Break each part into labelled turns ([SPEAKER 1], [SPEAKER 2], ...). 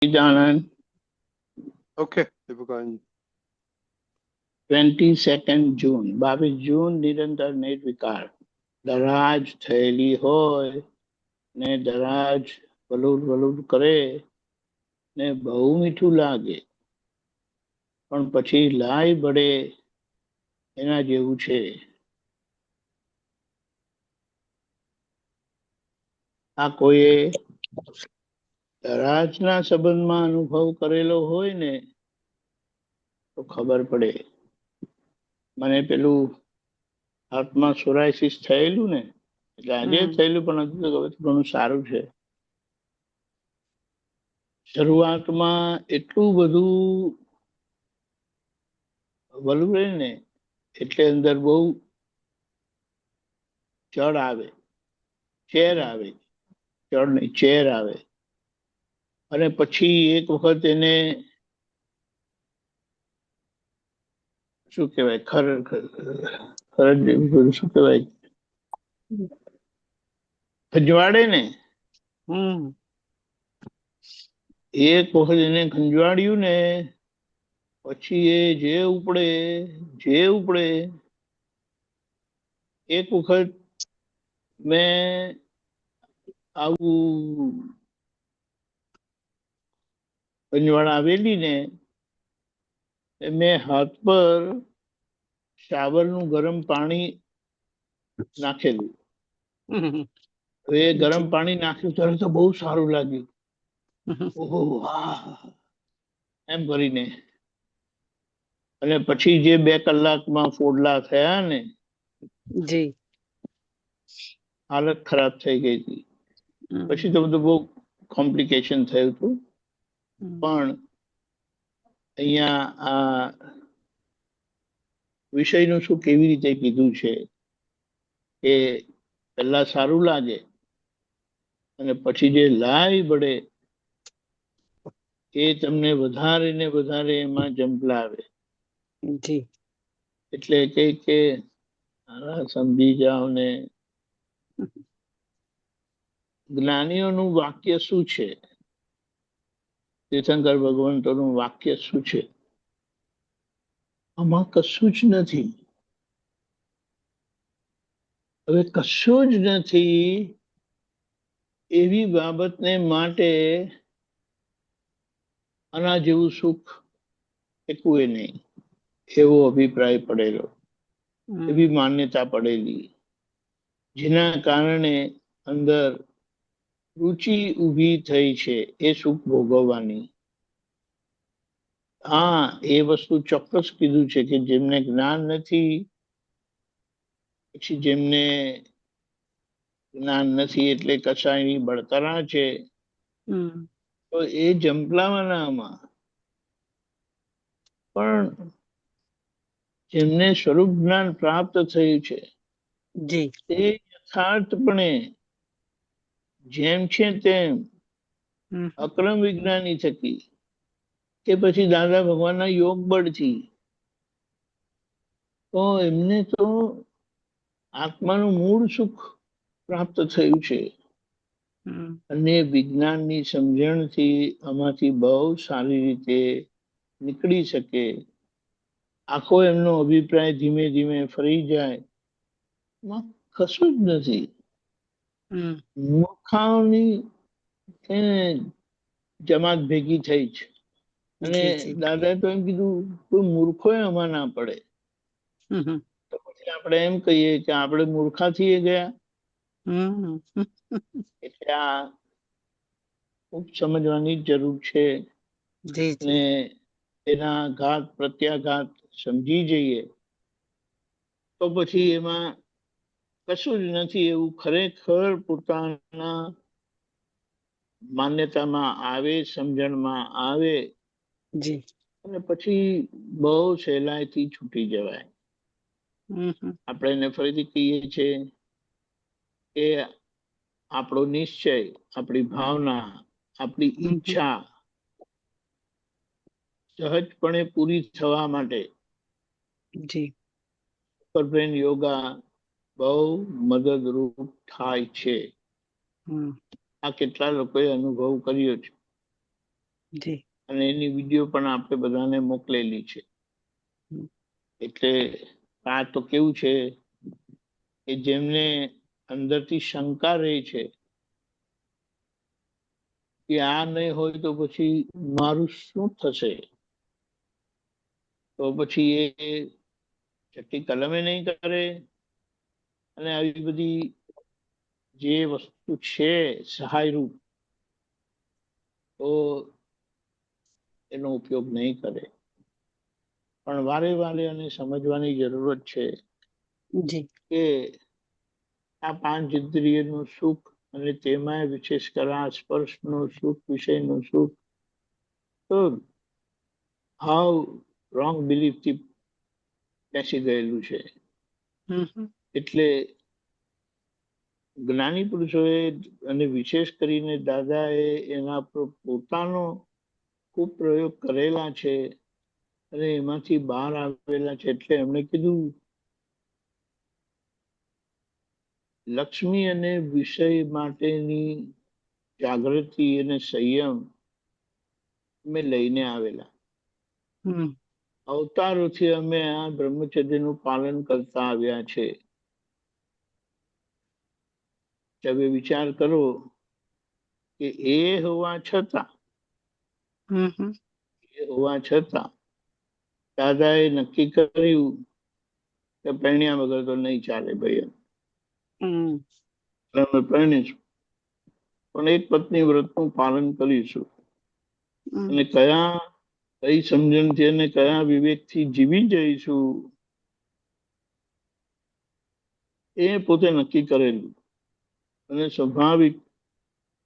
[SPEAKER 1] Anand,
[SPEAKER 2] Okay, Devakan.
[SPEAKER 1] 22nd જૂન 22 જૂન નિરંતર નિર્વિકાર દરાજ થયેલી હોય ને દરાજ વલુડ વલુડ કરે ને બહુ મીઠું લાગે પણ પછી લાય બળે એના જેવું છે. આ કોઈએ દરાજના સંબંધમાં અનુભવ કરેલો હોય ને તો ખબર પડે. મને પેલું હાથમાં સોરાયસિસ થયેલું ને એટલે આજે થયેલું પણ હજુ તો ઘણું સારું છે. શરૂઆતમાં એટલું બધું વલુડે ને એટલે અંદર બહુ ચડ આવે, ચેર આવે, ચડ નહીં ચેર આવે અને પછી એક વખત એને શું કહેવાય શું કહેવાય ખંજવાળે ને એક વખત એને ખંજવાળ્યું ને પછી એ જે ઉપડે એક વખત મેં આવું ખંજવાળ આવેલી ને મેં હાથ પર શાવરનું ગરમ પાણી નાખેલું. એ ગરમ પાણી નાખ્યું ત્યારે તો બહુ સારું લાગ્યું. ઓહો એમ કરીને અને પછી જે 2 કલાકમાં ફોડલા થયા ને
[SPEAKER 3] જી
[SPEAKER 1] હાલત ખરાબ થઈ ગઈ હતી. પછી તો બધું બહુ કોમ્પ્લિકેશન થયું હતું. પણ અહીંયા આ વિષયનું શું કેવી રીતે કીધું છે કે પહેલા સારું લાગે અને પછી જે લાય બળે એ તમને વધારે ને વધારે એમાં ઝંપલાવે.
[SPEAKER 3] જી
[SPEAKER 1] એટલે કે સમજી જાઓ ને. જ્ઞાનીઓનું વાક્ય શું છે? તીર્થંકર ભગવંતોનું વાક્ય શું છે? આમાં કશું જ નથી. હવે કશું જ નથી એવી બાબતને માટે આના જેવું સુખ એકુએ નહીં એવો અભિપ્રાય પડેલો, એવી માન્યતા પડેલી, જેના કારણે અંદર રુચિ ઊભી થઈ છે એ સુખ ભોગવવાની. હા, એ વસ્તુ ચોક્કસ કીધું છે કે જેમને જ્ઞાન નથી, પછી જેમને જ્ઞાન નથી એટલે કસાયની બળતરા છે, તો એ જંપલાવાના આમાં. પણ જેમને સ્વરૂપ જ્ઞાન પ્રાપ્ત થયું છે તે યથાર્થપણે જેમ છે તેમ અક્રમ વિજ્ઞાની થકી કે પછી દાદા ભગવાનના યોગ બળથી તો એમને તો આત્માનું મૂળ સુખ પ્રાપ્ત થયું છે. અને વિજ્ઞાનની સમજણથી આમાંથી બહુ સારી રીતે નીકળી શકે. આખો એમનો અભિપ્રાય ધીમે ધીમે ફરી જાય. કશું જ નથી. મૂર્ખાઓની જમાત ભેગી થઈ છે અને દાદાએ તો એમ કીધું કોઈ મૂર્ખો આમાં ના પડે. તો પછી આપણે એમ કહીએ કે આપણે મૂર્ખા થઈએ ગયા. એટલે આ ખૂબ સમજવાની જરૂર છે ને એના ઘાત પ્રત્યાઘાત સમજી જઈએ તો પછી એમાં કશું જ નથી એવું ખરેખર પોતાના માન્યતામાં આવે, સમજણમાં આવે અને પછી બહુ સહેલાઈથી છૂટી જવાય. આપણે એને ફરીથી કહીએ છીએ કે આપણો નિશ્ચય, આપણી ભાવના, આપણી ઈચ્છા સહજપણે પૂરી થવા માટે સુપરબ્રેન યોગા બહુ મદદરૂપ થાય છે. આ કેટલા લોકોએ અનુભવ કર્યો છે.
[SPEAKER 3] જી
[SPEAKER 1] અને એની વિડીયો પણ આપણે બધાને મોકલેલી છે.
[SPEAKER 3] હમ,
[SPEAKER 1] એટલે આ તો કેવું છે કે જેમને અંદરથી શંકા રહી છે કે આ નહીં હોય તો પછી મારું શું થશે, તો પછી એ છઠ્ઠી કલમે નહીં કરે અને આવી બધી જે વસ્તુ છે સહાયરૂપ, તો એનો ઉપયોગ નહીં કરે. પણ વારે વારે અને સમજવાની જરૂરત છે
[SPEAKER 3] જી
[SPEAKER 1] કે આ પાંચ ઇન્દ્રિયનું સુખ અને તેમાં વિશેષ કર આ સ્પર્શનું સુખ, વિષયનું સુખ, તો હાવ રોંગ બિલીફથી બેસી ગયેલું છે. એટલે જ્ઞાની પુરુષોએ અને વિશેષ કરીને દાદાએ એના પર પોતાનો ખૂબ પ્રયોગ કરેલા છે અને એમાંથી બહાર આવેલા છે. એટલે એમણે કીધું લક્ષ્મી અને વિષય માટેની જાગૃતિ અને સંયમ અમે લઈને આવેલા. અવતારોથી અમે આ બ્રહ્મચર્યનું પાલન કરતા આવ્યા છે. હવે વિચાર કરો કે એ હોવા છતાં દાદાએ નક્કી કર્યું કે પરણ્યા વગર તો નહીં ચાલે ભાઈ, અમે પરણીશું પણ એક પત્ની વ્રતનું પાલન કરીશું. અને કઈ સમજણથી અને કયા વિવેકથી જીવી જઈશું એ પોતે નક્કી કરેલું. અને સ્વાભાવિક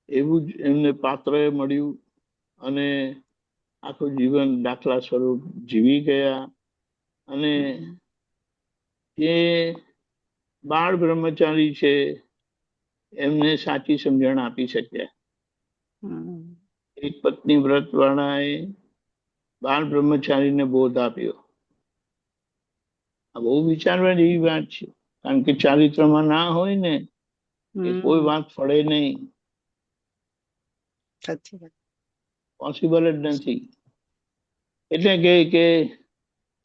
[SPEAKER 1] એવું જ એમને પાત્રએ મળ્યું અને આખું જીવન દાખલા સ્વરૂપ જીવી ગયા. અને જે બાળ બ્રહ્મચારી છે એમને સાચી સમજણ આપી શક્યા. એક પત્ની વ્રત વાળાએ બાળ બ્રહ્મચારીને બોધ આપ્યો. આ બહુ વિચારવા જેવી વાત છે, કારણ કે ચારિત્રમાં ના હોય ને એ કોઈ વાત ફળે નહીં, પોસિબલ જ નથી. એટલે કે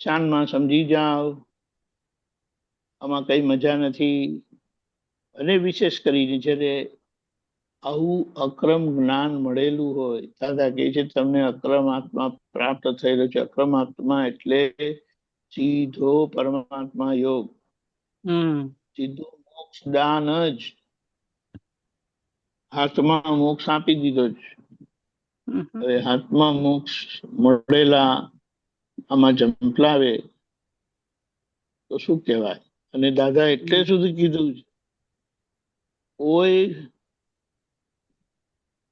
[SPEAKER 1] શાનમાં સમજી જાઓ, આમાં કઈ મજા નથી. અને વિશેષ કરીને જ્યારે આવું અક્રમ જ્ઞાન મળેલું હોય, દાદા કહે છે તમને અક્રમ આત્મા પ્રાપ્ત થયેલો છે. અક્રમ આત્મા એટલે સીધો પરમાત્મા યોગ, સીધું મોક્ષ દાન જ. હાથમાં મોક્ષ આપી દીધો છે. હવે હાથમાં મોક્ષ મળેલા આમાં જંપલાવે તો શું કહેવાય. અને દાદા એટલે સુધી કીધું છે કોઈ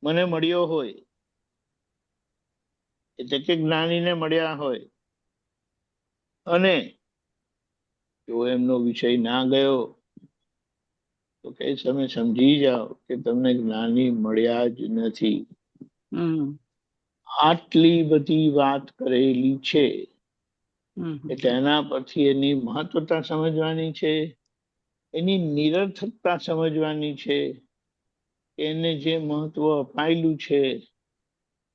[SPEAKER 1] મને મળ્યો હોય એટલે કે જ્ઞાનીને મળ્યા હોય અને જો એમનો વિષય ના ગયો તો કે તમે સમજી જાઓ કે તમને જ્ઞાની મળ્યા જ નથી. આટલી બધી વાત કરેલી છે એટલે એના પરથી એની મહત્વતા સમજવાની છે, એની નિરર્થકતા સમજવાની છે. એને જે મહત્વ અપાયેલું છે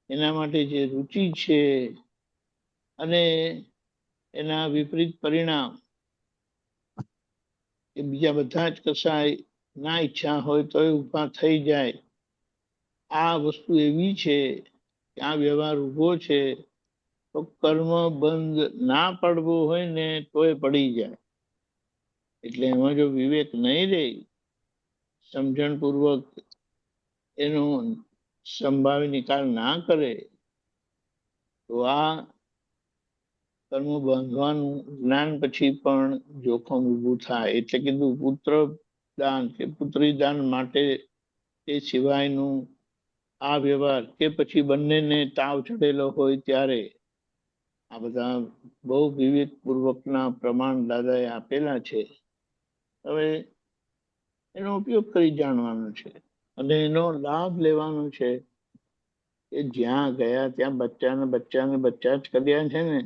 [SPEAKER 1] એના માટે જે રુચિ છે અને એના વિપરીત પરિણામ એ બીજા બધા જ કસાય ના ઈચ્છા હોય તો એ ઊભા થઈ જાય. આ વસ્તુ એવી છે કે આ વ્યવહાર ઉભો છે તો કર્મ બંધ ના પડવો હોય ને તોય પડી જાય. એટલે એમાં જો વિવેક નહીં રહે, સમજણપૂર્વક એનો સંભાવી નિકાલ ના કરે તો આ કર્મ બાંધવાનું જ્ઞાન પછી પણ જોખમ ઊભું થાય. એટલે કીધું પુત્ર દાન કે પુત્રી દાન માટે એ સિવાયનું આ વ્યવહાર કે પછી બંનેને તાવ ચડેલો હોય ત્યારે આ બધા બહુ વિવેકપૂર્વકના પ્રમાણ દાદાએ આપેલા છે. હવે એનો ઉપયોગ કરી જાણવાનો છે અને એનો લાભ લેવાનો છે. કે જ્યાં ગયા ત્યાં બચ્ચા જ કર્યા છે ને.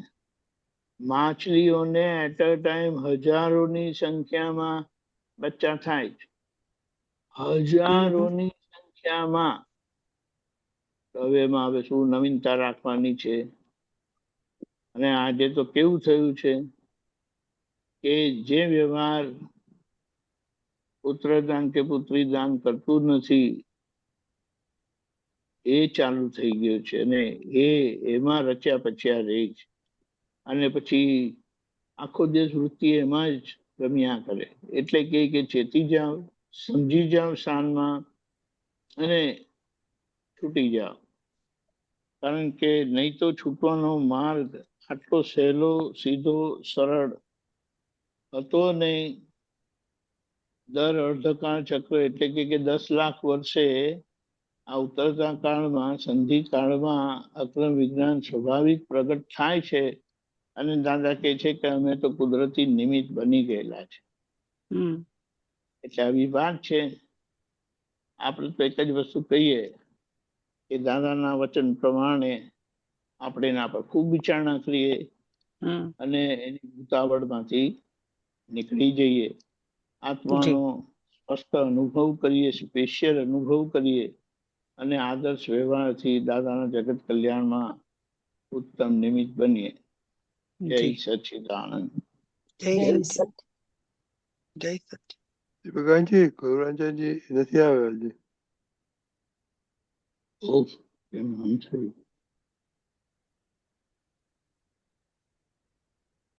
[SPEAKER 1] માછલીઓને એટ અ ટાઈમ હજારોની સંખ્યામાં બચ્ચા થાય છે, હજારોની સંખ્યામાં. તો હવે એમાં હવે શું નવીનતા રાખવાની છે? અને આજે તો કેવું થયું છે કે જે વ્યવહાર પુત્રદાન કે પુત્રી દાન કરતું નથી એ ચાલુ થઈ ગયું છે, અને એમાં રચ્યા પચ્યા રહે છે, અને પછી આખો દેશ વૃત્તિ એમાં જ રમ્યા કરે. એટલે કે ચેતી જાઓ, સમજી જાઓ શાનમાં, અને છૂટી જાઓ. કારણ કે નહીં તો છૂટવાનો માર્ગ આટલો સહેલો, સીધો, સરળ હતો નહીં. દર અર્ધકાળ ચક્ર એટલે કે 10 લાખ વર્ષે આ ઉતરતા કાળમાં, સંધિ કાળમાં અક્રમ વિજ્ઞાન સ્વાભાવિક પ્રગટ થાય છે. અને દાદા કહે છે કે અમે તો કુદરતી નિમિત્ત બની ગયેલા છે. એટલે આવી વાત છે. આપણે તો એક જ વસ્તુ કહીએ કે દાદાના વચન પ્રમાણે આપણે એના પર ખૂબ વિચારણા કરીએ અને એની ઉતાવળમાંથી નીકળી જઈએ. આત્માનો સ્પષ્ટ અનુભવ કરીએ, સ્પેશિયલ અનુભવ કરીએ, અને આદર્શ વ્યવહારથી દાદાના જગત કલ્યાણમાં ઉત્તમ નિમિત્ત બનીએ. જય સચ્ચિદાનંદ.
[SPEAKER 3] જય સત.
[SPEAKER 4] જય સત.
[SPEAKER 2] ભગવાનજી, ગૌરાંજનજી નથી આવ્યા હજી.
[SPEAKER 1] ઓહ, કેમ આમ થયું?